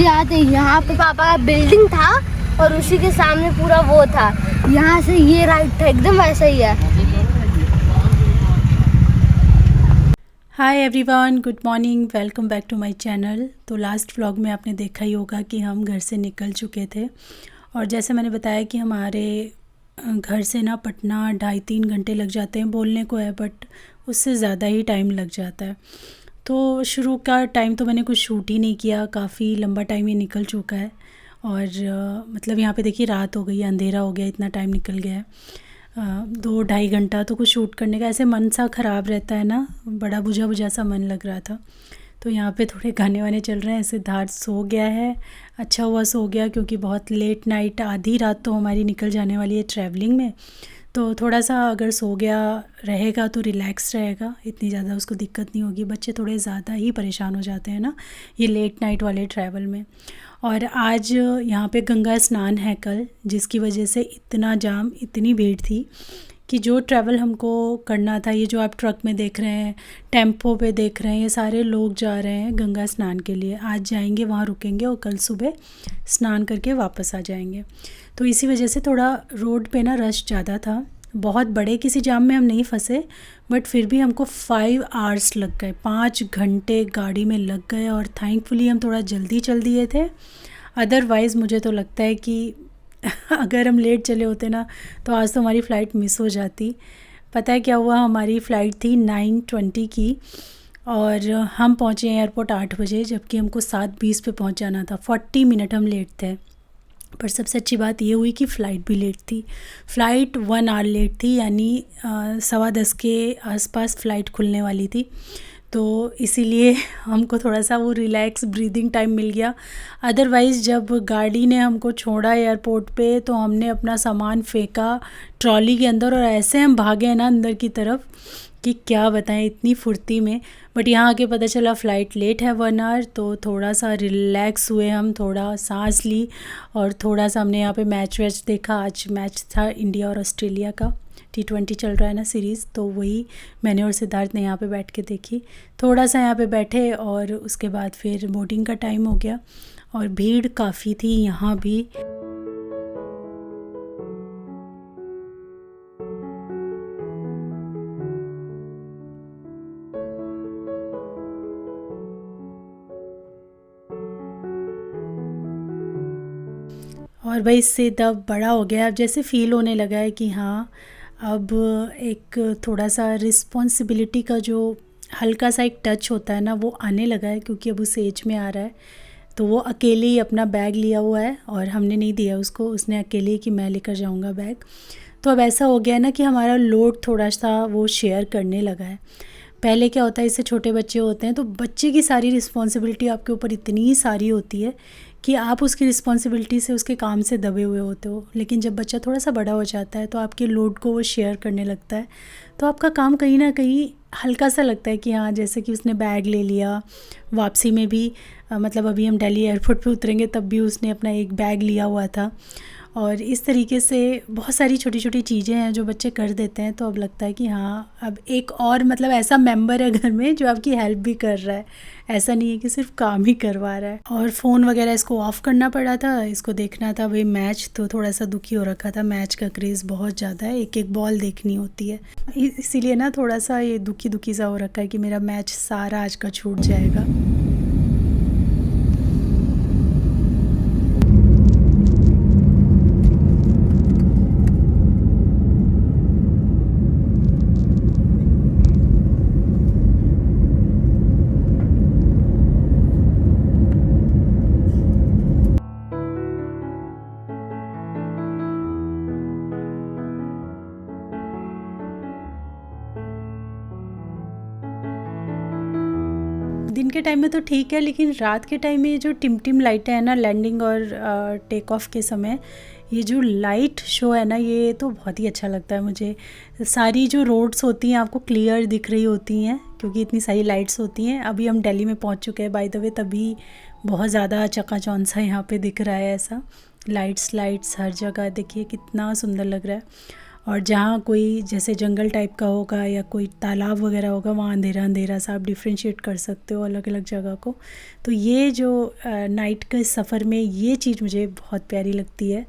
मुझे याद है यहाँ पे पापा का बिल्डिंग था और उसी के सामने पूरा वो था, यहाँ से ये राइट था, एकदम वैसा ही है। Hi everyone, good morning, welcome back to my channel. तो लास्ट व्लॉग में आपने देखा ही होगा कि हम घर से निकल चुके थे और जैसे मैंने बताया कि हमारे घर से ना पटना 2.5-3 घंटे लग जाते हैं, बोलने को है बट उससे ज़्यादा ही टाइम लग जाता है। तो शुरू का टाइम तो मैंने कुछ शूट ही नहीं किया, काफ़ी लंबा टाइम ही निकल चुका है और मतलब यहाँ पे देखिए रात हो गई है, अंधेरा हो गया, इतना टाइम निकल गया है। 2-2.5 घंटा तो कुछ शूट करने का ऐसे मन सा ख़राब रहता है ना, बड़ा बुझा बुझा सा मन लग रहा था। तो यहाँ पे थोड़े गाने वाने चल रहे हैं। सिद्धार्थ सो गया है, अच्छा हुआ सो गया क्योंकि बहुत लेट नाइट, आधी रात तो हमारी निकल जाने वाली है ट्रैवलिंग में। तो थोड़ा सा अगर सो गया रहेगा तो रिलैक्स रहेगा, इतनी ज़्यादा उसको दिक्कत नहीं होगी। बच्चे थोड़े ज़्यादा ही परेशान हो जाते हैं ना ये लेट नाइट वाले ट्रैवल में। और आज यहाँ पे गंगा स्नान है कल, जिसकी वजह से इतना जाम, इतनी भीड़ थी कि जो ट्रैवल हमको करना था, ये जो आप ट्रक में देख रहे हैं, टेम्पो पे देख रहे हैं, ये सारे लोग जा रहे हैं गंगा स्नान के लिए। आज जाएंगे, वहाँ रुकेंगे और कल सुबह स्नान करके वापस आ जाएंगे। तो इसी वजह से थोड़ा रोड पे ना रश ज़्यादा था। बहुत बड़े किसी जाम में हम नहीं फंसे बट फिर भी हमको 5 आवर्स लग गए, 5 घंटे गाड़ी में लग गए और थैंकफुली हम थोड़ा जल्दी चल दिए थे। अदरवाइज़ मुझे तो लगता है कि अगर हम लेट चले होते ना तो आज तो हमारी फ़्लाइट मिस हो जाती। पता है क्या हुआ, हमारी फ़्लाइट थी 9:20 की और हम पहुँचे एयरपोर्ट 8 बजे, जबकि हमको 7:20 पे पहुँच जाना था। 40 मिनट हम लेट थे। पर सबसे अच्छी बात ये हुई कि फ़्लाइट भी लेट थी। फ़्लाइट 1 आवर लेट थी, यानी 10:15 के आसपास फ़्लाइट खुलने वाली थी। तो इसीलिए हमको थोड़ा सा वो रिलैक्स ब्रीदिंग टाइम मिल गया। अदरवाइज़ जब गाड़ी ने हमको छोड़ा एयरपोर्ट पे तो हमने अपना सामान फेंका ट्रॉली के अंदर और ऐसे हम भागे ना अंदर की तरफ कि क्या बताएं, इतनी फुर्ती में। बट यहाँ आके पता चला फ़्लाइट लेट है 1 आवर, तो थोड़ा सा रिलैक्स हुए हम, थोड़ा सांस ली और थोड़ा सा हमने यहाँ पे मैच वैच देखा। आज मैच था इंडिया और ऑस्ट्रेलिया का, T20 चल रहा है ना सीरीज़, तो वही मैंने और सिद्धार्थ ने यहाँ पे बैठ के देखी। थोड़ा सा यहाँ पे बैठे और उसके बाद फिर बोर्डिंग का टाइम हो गया और भीड़ काफ़ी थी यहाँ भी। और भाई इससे तब बड़ा हो गया, अब जैसे फ़ील होने लगा है कि हाँ अब एक थोड़ा सा रिस्पॉन्सिबिलिटी का जो हल्का सा एक टच होता है ना वो आने लगा है, क्योंकि अब उस एज में आ रहा है। तो वो अकेले ही अपना बैग लिया हुआ है और हमने नहीं दिया उसको, उसने अकेले ही कि मैं लेकर जाऊंगा बैग। तो अब ऐसा हो गया है ना कि हमारा लोड थोड़ा सा वो शेयर करने लगा है। पहले क्या होता है, इससे छोटे बच्चे होते हैं तो बच्चे की सारी रिस्पॉन्सिबिलिटी आपके ऊपर इतनी सारी होती है कि आप उसकी रिस्पॉन्सिबिलिटी से, उसके काम से दबे हुए होते हो। लेकिन जब बच्चा थोड़ा सा बड़ा हो जाता है तो आपके लोड को वो शेयर करने लगता है, तो आपका काम कहीं ना कहीं हल्का सा लगता है कि हाँ, जैसे कि उसने बैग ले लिया। वापसी में भी मतलब अभी हम दिल्ली एयरपोर्ट पे उतरेंगे तब भी उसने अपना एक बैग लिया हुआ था। और इस तरीके से बहुत सारी छोटी छोटी चीज़ें हैं जो बच्चे कर देते हैं, तो अब लगता है कि हाँ अब एक और मतलब ऐसा मेंबर है घर में जो आपकी हेल्प भी कर रहा है, ऐसा नहीं है कि सिर्फ काम ही करवा रहा है। और फ़ोन वगैरह इसको ऑफ़ करना पड़ा था, इसको देखना था भाई मैच, तो थोड़ा सा दुखी हो रखा था। मैच का क्रेज़ बहुत ज़्यादा है, एक एक बॉल देखनी होती है, इसीलिए ना थोड़ा सा ये दुखी दुखी सा हो रखा है कि मेरा मैच सारा आज का छूट जाएगा। दिन के टाइम में तो ठीक है, लेकिन रात के टाइम में जो टिम लाइटें हैं ना, लैंडिंग और टेक ऑफ के समय ये जो लाइट शो है ना, ये तो बहुत ही अच्छा लगता है मुझे। सारी जो रोड्स होती हैं आपको क्लियर दिख रही होती हैं क्योंकि इतनी सारी लाइट्स होती हैं। अभी हम दिल्ली में पहुंच चुके हैं बाय द वे, तभी बहुत ज़्यादा चकाचौंध सा यहाँ पे दिख रहा है, ऐसा लाइट्स हर जगह, देखिए कितना सुंदर लग रहा है। और जहाँ कोई जैसे जंगल टाइप का होगा या कोई तालाब वगैरह होगा वहाँ अंधेरा अंधेरा सा आप डिफ्रेंशिएट कर सकते हो अलग अलग जगह को। तो ये जो नाइट के सफ़र में ये चीज़ मुझे बहुत प्यारी लगती है।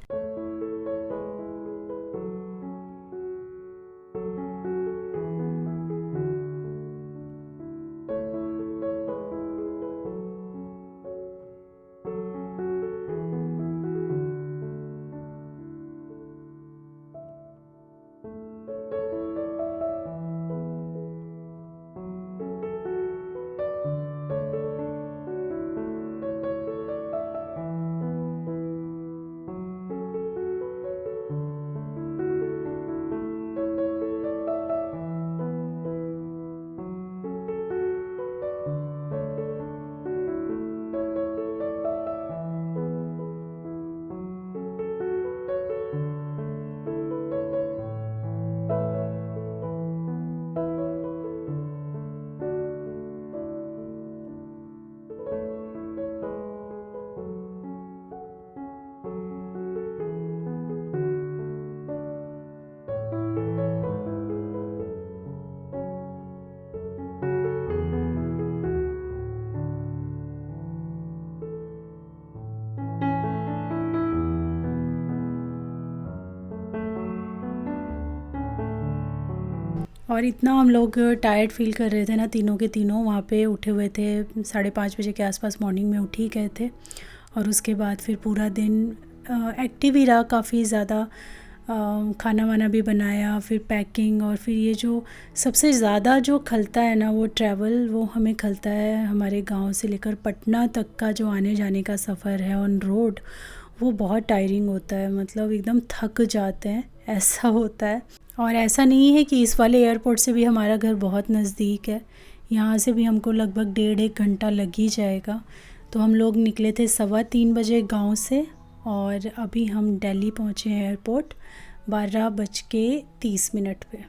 और इतना हम लोग टायर्ड फील कर रहे थे ना, तीनों के तीनों वहाँ पे उठे हुए थे 5:30 बजे के आसपास मॉर्निंग में उठ ही गए थे। और उसके बाद फिर पूरा दिन एक्टिव ही रहा काफ़ी ज़्यादा। खाना वाना भी बनाया, फिर पैकिंग, और फिर ये जो सबसे ज़्यादा जो खलता है ना वो ट्रैवल, वो हमें खलता है हमारे गांव से लेकर पटना तक का जो आने जाने का सफ़र है ऑन रोड, वो बहुत टायरिंग होता है। मतलब एकदम थक जाते हैं, ऐसा होता है। और ऐसा नहीं है कि इस वाले एयरपोर्ट से भी हमारा घर बहुत नज़दीक है, यहाँ से भी हमको लगभग 1.5 घंटा लग ही जाएगा। तो हम लोग निकले थे 3:15 बजे गांव से, और अभी हम दिल्ली पहुँचे हैं एयरपोर्ट 12:30 पे।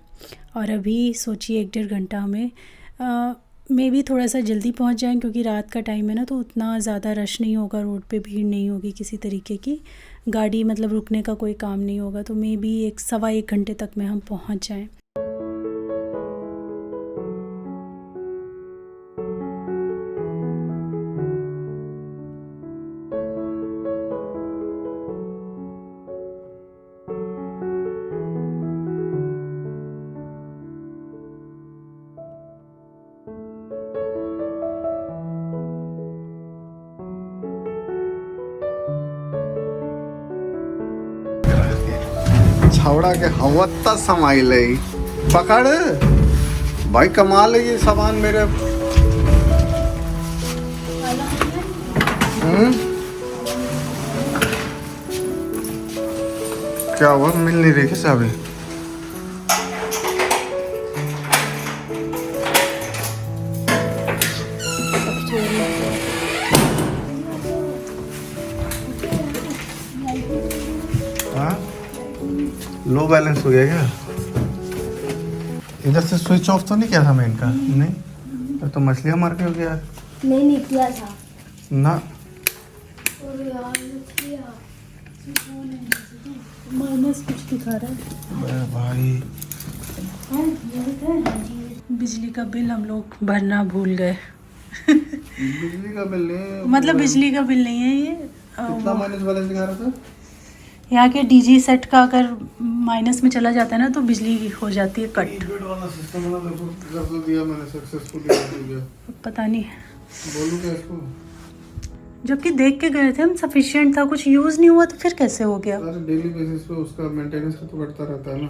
और अभी सोचिए 1-1.5 घंटा हमें मे भी थोड़ा सा जल्दी पहुंच जाएं, क्योंकि रात का टाइम है ना, तो उतना ज़्यादा रश नहीं होगा, रोड पे भीड़ नहीं होगी किसी तरीके की, गाड़ी मतलब रुकने का कोई काम नहीं होगा। तो मे भी 1-1.25 घंटे तक में हम पहुंच जाएं। छावड़ा के हवत्ता समाइल पकड़ भाई, कमाल है ये सामान मेरे। क्या हुआ, मिल नहीं रही क्या अभी? लो बैलेंस हो गया क्या? इधर से स्विच ऑफ तो नहीं किया था मैं इनका? नहीं तो मछलियाँ मार के हो गया। नहीं किया था ना। माइनस कुछ दिखा रहा है। अरे भाई, बिजली का बिल हम लोग भरना भूल गए। बिजली का बिल नहीं, मतलब बिजली का बिल नहीं है ये। कितना माइनस बैलेंस दिखा रहा था? यहाँ के डीजी सेट का अगर माइनस में चला जाता है ना, तो बिजली हो जाती है कट। ईबीड वाला सिस्टम वाला कर तो दिया मैंने, सक्सेसफुली कर दिया। पता नहीं बोलूं क्या इसको? जबकि देख के गए थे हम, सफिशिएंट था, कुछ यूज़ नहीं हुआ तो फिर कैसे हो गया? अरे डेली बेसिस पे उसका मेंटेनेंस तो बढ़ता रहता है ना।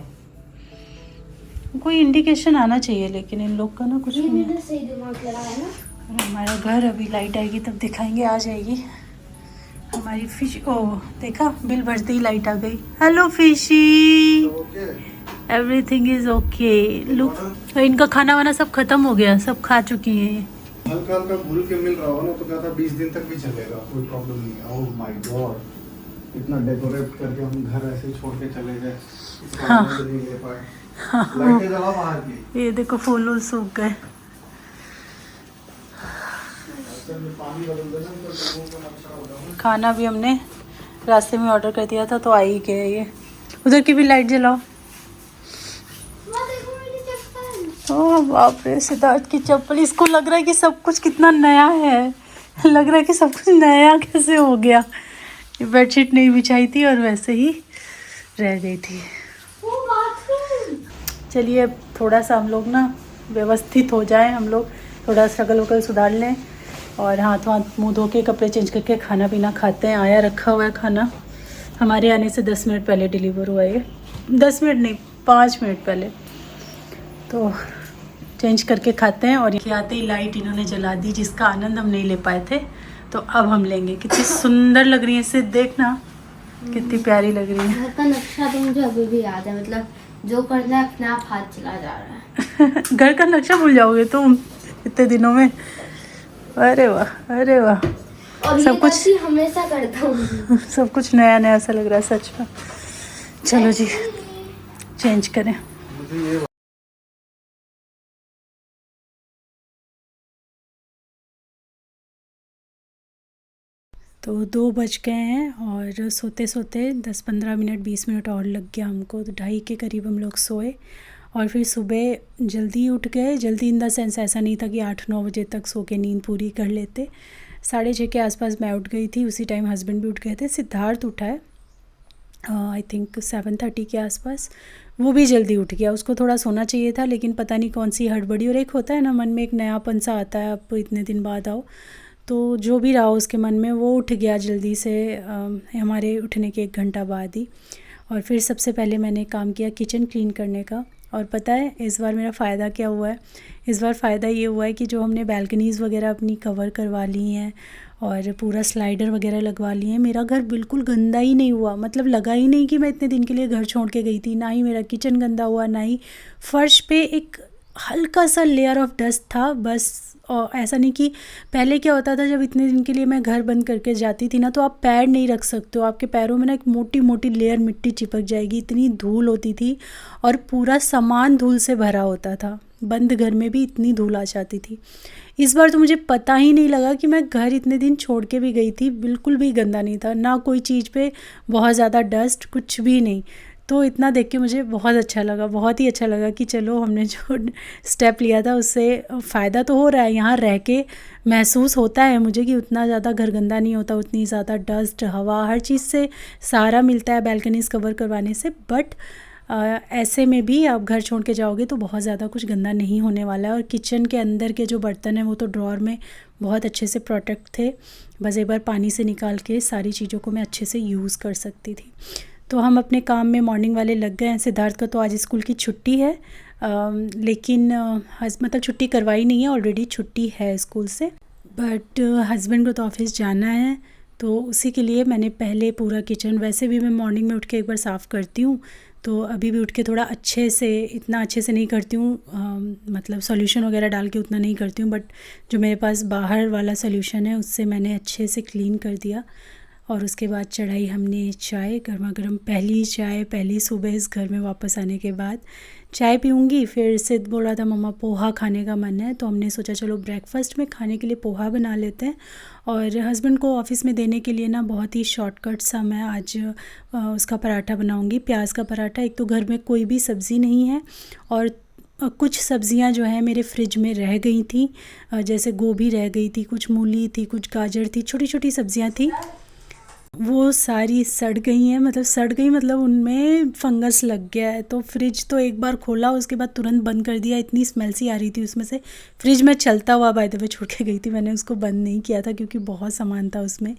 कोई इंडिकेशन आना चाहिए, लेकिन इन लोग का ना कुछ ये नहीं। मेरा सही दिमाग लगा है ना। और हमारा घर अभी लाइट आएगी तब दिखाएंगे, आ जाएगी हमारी फिश। ओह देखा, बिल भरते ही लाइट आ गई। Hello fishy, everything is okay. Look, तो इनका खाना वाना सब खत्म हो गया, सब खा चुकी हैं ये। हल्का हल्का घुल के मिल रहा होगा ना, तो कहता 20 दिन तक भी चलेगा, कोई प्रॉब्लम नहीं है। ओह माय गॉड, इतना डेकोरेट करके हम घर ऐसे ही छोड़ के चले गए, इसका आनंद नहीं ले पाए। लाइटें जला बाहर की, ये देखो फूल वूल सूख गए। पानी बदल देना तो लोगों को अच्छा होगा। खाना भी हमने रास्ते में ऑर्डर कर दिया था, तो आ ही गया ये। उधर की भी लाइट जलाओ। ओह बाप रे, सिद्धार्थ की चप्पल। इसको लग रहा है कि सब कुछ कितना नया है, लग रहा है कि सब कुछ नया कैसे हो गया। ये बेडशीट नहीं बिछाई थी और वैसे ही रह गई थी। चलिए अब थोड़ा सा हम लोग ना व्यवस्थित हो जाएं, हम लोग थोड़ा शक्ल वकल सुधार लें और हाथ मुंह धो के कपड़े चेंज करके खाना पीना खाते हैं। आया रखा हुआ है खाना, हमारे आने से 10 मिनट पहले डिलीवर हुआ है। 10 मिनट नहीं, 5 मिनट पहले। तो चेंज करके खाते हैं। और ये आते ही लाइट इन्होंने जला दी, जिसका आनंद हम नहीं ले पाए थे, तो अब हम लेंगे। कितनी सुंदर लग रही है, इसे देखना कितनी प्यारी लग रही है। घर का नक्शा तो मुझे अभी भी याद है, मतलब जो करना है अपने आप हाथ चला जा रहा है। घर का नक्शा भूल जाओगे तुम इतने दिनों में। अरे वाह, अरे वाह, और सब ये कुछ गलती हमेशा करता हूँ। सब कुछ नया नया सा लग रहा है सच में। चलो जी चेंज करें। मुझे ये तो 2 बज गए हैं और सोते सोते 10-15 मिनट 20 मिनट और लग गया हमको। तो 2:30 के करीब हम लोग सोए और फिर सुबह जल्दी उठ गए। जल्दी इन द सेंस ऐसा नहीं था कि 8-9 बजे तक सो के नींद पूरी कर लेते। 6:30 के आसपास मैं उठ गई थी, उसी टाइम हस्बैंड भी उठ गए थे। सिद्धार्थ उठा है आई थिंक 7:30 के आसपास, वो भी जल्दी उठ गया। उसको थोड़ा सोना चाहिए था, लेकिन पता नहीं कौन सी हड़बड़ी, और एक होता है ना मन में एक नयापन सा आता है, आप इतने दिन बाद आओ, तो जो भी रहा उसके मन में, वो उठ गया जल्दी से हमारे उठने के 1 घंटा बाद ही। और फिर सबसे पहले मैंने काम किया किचन क्लीन करने का। और पता है इस बार मेरा फ़ायदा क्या हुआ है? इस बार फ़ायदा ये हुआ है कि जो हमने बैल्कनीज़ वगैरह अपनी कवर करवा ली हैं और पूरा स्लाइडर वगैरह लगवा लिए हैं, मेरा घर बिल्कुल गंदा ही नहीं हुआ। मतलब लगा ही नहीं कि मैं इतने दिन के लिए घर छोड़ के गई थी। ना ही मेरा किचन गंदा हुआ, ना ही फर्श पे एक हल्का सा लेयर ऑफ डस्ट था बस। और ऐसा नहीं कि पहले क्या होता था, जब इतने दिन के लिए मैं घर बंद करके जाती थी ना, तो आप पैर नहीं रख सकते हो, आपके पैरों में ना एक मोटी मोटी लेयर मिट्टी चिपक जाएगी, इतनी धूल होती थी और पूरा सामान धूल से भरा होता था। बंद घर में भी इतनी धूल आ जाती थी। इस बार तो मुझे पता ही नहीं लगा कि मैं घर इतने दिन छोड़ के भी गई थी, बिल्कुल भी गंदा नहीं था, ना कोई चीज़ पे बहुत ज़्यादा डस्ट, कुछ भी नहीं। तो इतना देख के मुझे बहुत अच्छा लगा, बहुत ही अच्छा लगा कि चलो हमने जो स्टेप लिया था उससे फ़ायदा तो हो रहा है। यहाँ रह के महसूस होता है मुझे कि उतना ज़्यादा घर गंदा नहीं होता, उतनी ज़्यादा डस्ट, हवा, हर चीज़ से सहारा मिलता है बैल्कनीज़ कवर करवाने से। बट ऐसे में भी आप घर छोड़ के जाओगे तो बहुत ज़्यादा कुछ गंदा नहीं होने वाला है। और किचन के अंदर के जो बर्तन हैं वो तो ड्रॉर में बहुत अच्छे से प्रोटेक्ट थे, बस एक बार पानी से निकाल के सारी चीज़ों को मैं अच्छे से यूज़ कर सकती थी। तो हम अपने काम में मॉर्निंग वाले लग गए हैं। सिद्धार्थ का तो आज स्कूल की छुट्टी है, लेकिन मतलब छुट्टी करवाई नहीं है, ऑलरेडी छुट्टी है स्कूल से। बट हस्बैंड को तो ऑफिस जाना है, तो उसी के लिए मैंने पहले पूरा किचन, वैसे भी मैं मॉर्निंग में उठ के एक बार साफ़ करती हूँ, तो अभी भी उठ के थोड़ा अच्छे से, इतना अच्छे से नहीं करती हूँ, मतलब सॉल्यूशन वगैरह डाल के उतना नहीं करती हूँ, बट जो मेरे पास बाहर वाला सॉल्यूशन है उससे मैंने अच्छे से क्लीन कर दिया। और उसके बाद चढ़ाई हमने चाय, गर्मा गर्म पहली चाय, पहली सुबह इस घर में वापस आने के बाद चाय पीऊँगी। फिर सिद्ध बोल रहा था मम्मा पोहा खाने का मन है, तो हमने सोचा चलो ब्रेकफास्ट में खाने के लिए पोहा बना लेते हैं। और हस्बैंड को ऑफ़िस में देने के लिए ना बहुत ही शॉर्टकट सा मैं आज उसका पराठा बनाऊँगी, प्याज का पराठा। एक तो घर में कोई भी सब्ज़ी नहीं है और कुछ सब्ज़ियां जो है मेरे फ्रिज में रह गई थी, जैसे गोभी रह गई थी, कुछ मूली थी, कुछ गाजर थी, छोटी छोटी सब्ज़ियां थी, वो सारी सड़ गई हैं। मतलब सड़ गई मतलब उनमें फंगस लग गया है। तो फ्रिज तो एक बार खोला, उसके बाद तुरंत बंद कर दिया, इतनी स्मेल सी आ रही थी उसमें से। फ्रिज में चलता हुआ बाय द वे छोड़ के गई थी, मैंने उसको बंद नहीं किया था क्योंकि बहुत सामान था उसमें।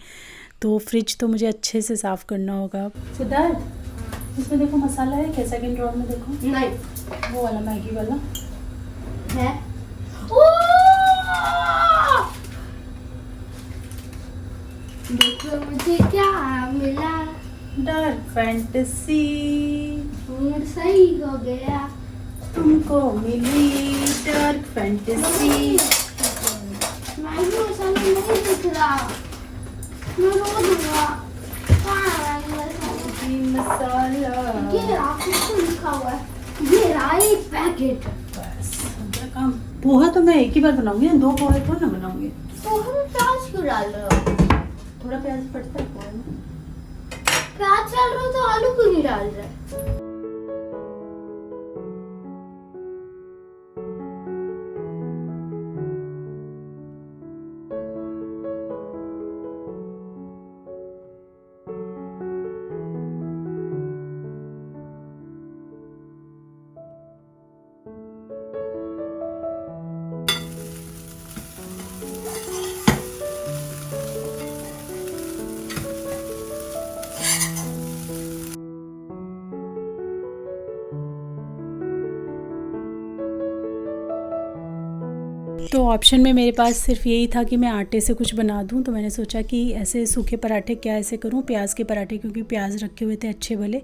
तो फ्रिज तो मुझे अच्छे से साफ़ करना होगा। सिद्धार्थ इसमें देखो मसाला है क्या, सेकेंड ड्रॉर में देखो। नहीं, वो वाला मैगी वाला है। देखो मुझे क्या मिला, डार्क फैंटेसी, मूड सही हो गया, तुमको मिली डार्क फैंटेसी। मैगी मसाला नहीं दिख रहा, मैं रो दूंगा। मसाला ये रहा, कुछ तो लिखा हुआ है, ये रहा एक पैकेट। बस मेरा काम। पोहा तो मैं एक ही बार बनाऊंगी, 2 पोहे थोड़ा ना बनाऊंगी। तो हम प्याज क्यों डाल रहे हो? थोड़ा प्याज पड़ता है पोहे में। प्याज डाल रहे हो तो आलू क्यों नहीं डाल रहे? तो ऑप्शन में मेरे पास सिर्फ यही था कि मैं आटे से कुछ बना दूं, तो मैंने सोचा कि ऐसे सूखे पराठे क्या ऐसे करूं, प्याज के पराठे, क्योंकि प्याज रखे हुए थे अच्छे भले।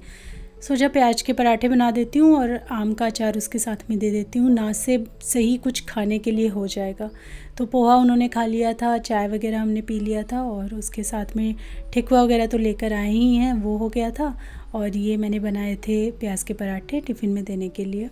सोचा प्याज के पराठे बना देती हूं और आम का अचार उसके साथ में दे देती हूं, ना से सही कुछ खाने के लिए हो जाएगा। तो पोहा उन्होंने खा लिया था, चाय वगैरह हमने पी लिया था, और उसके साथ में ठेकुआ वगैरह तो लेकर आए ही हैं, वो हो गया था। और ये मैंने बनाए थे प्याज के पराठे टिफ़िन में देने के लिए।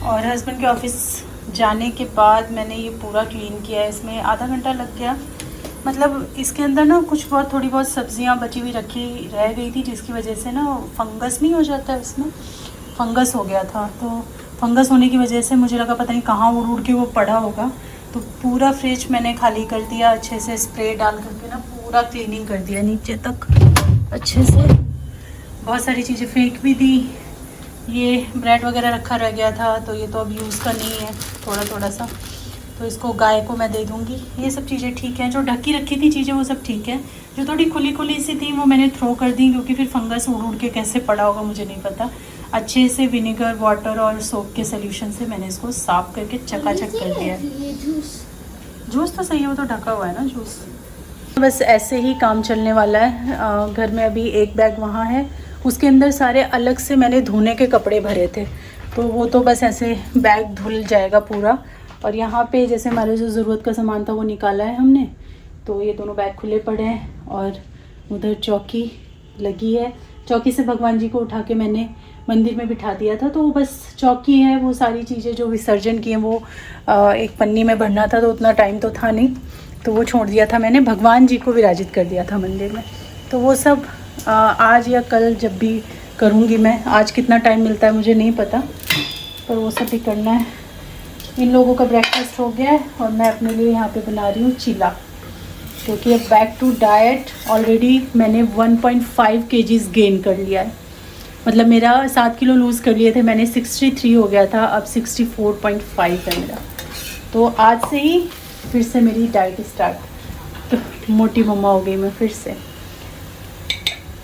और हस्बैंड के ऑफिस जाने के बाद मैंने ये पूरा क्लीन किया है। इसमें आधा घंटा लग गया। मतलब इसके अंदर ना कुछ बहुत थोड़ी बहुत सब्जियां बची हुई रखी रह गई थी, जिसकी वजह से ना फंगस नहीं हो जाता है, इसमें फंगस हो गया था। तो फंगस होने की वजह से मुझे लगा पता नहीं कहाँ उड़ उड़ के वो पड़ा होगा। तो पूरा फ्रिज मैंने खाली कर दिया, अच्छे से स्प्रे डाल करके ना पूरा क्लीनिंग कर दिया नीचे तक अच्छे से। बहुत सारी चीज़ें फेंक भी दी। ये ब्रेड वगैरह रखा रह गया था, तो ये तो अब यूज़ का नहीं है, थोड़ा थोड़ा सा, तो इसको गाय को मैं दे दूँगी। ये सब चीज़ें ठीक हैं, जो ढकी रखी थी चीज़ें वो सब ठीक है। जो थोड़ी खुली खुली सी थी वो मैंने थ्रो कर दी, क्योंकि फिर फंगस उड़ उड़ के कैसे पड़ा होगा मुझे नहीं पता। अच्छे से विनेगर, वाटर और सोप के सोल्यूशन से मैंने इसको साफ़ करके चकाचक कर दिया है। जूस तो सही है, वो तो ढका हुआ है ना जूस। बस ऐसे ही काम चलने वाला है। घर में अभी एक बैग वहाँ है, उसके अंदर सारे अलग से मैंने धोने के कपड़े भरे थे, तो वो तो बस ऐसे बैग धुल जाएगा पूरा। और यहाँ पे जैसे हमारे जो ज़रूरत का सामान था वो निकाला है हमने, तो ये दोनों बैग खुले पड़े हैं। और उधर चौकी लगी है, चौकी से भगवान जी को उठा के मैंने मंदिर में बिठा दिया था। तो वो बस चौकी है, वो सारी चीज़ें जो विसर्जन की हैं वो एक पन्नी में भरना था, तो उतना टाइम तो था नहीं, तो वो छोड़ दिया था मैंने। भगवान जी को विराजित कर दिया था मंदिर में, तो वो सब आज या कल जब भी करूँगी मैं। आज कितना टाइम मिलता है मुझे नहीं पता, पर वो सब भी करना है। इन लोगों का ब्रेकफास्ट हो गया है और मैं अपने लिए यहाँ पे बना रही हूँ चीला, क्योंकि अब बैक टू डाइट। ऑलरेडी मैंने 1.5 kgs गेन कर लिया है। मतलब मेरा 7 किलो लूज़ कर लिए थे मैंने, 63 हो गया था, अब 64.5 है मेरा। तो आज से ही फिर से मेरी डाइट स्टार्ट, तो मोटी मम्मा हो गई मैं फिर से।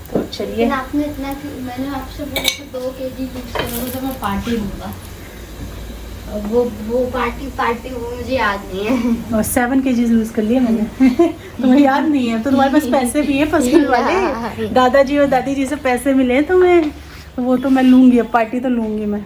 तो चलिए, आपने इतना, मैंने आपसे बोला था 2 kg लूज करोगे तो मैं पार्टी दूंगा। वो पार्टी वो मुझे याद नहीं है। और 7 kgs लूज़ कर लिया मैंने। तुम्हें याद नहीं है? तो तुम्हारे पास पैसे भी है फसल वाले, दादाजी और दादी जी से पैसे मिले तो मैं, वो तो मैं लूँगी, अब पार्टी तो लूँगी मैं।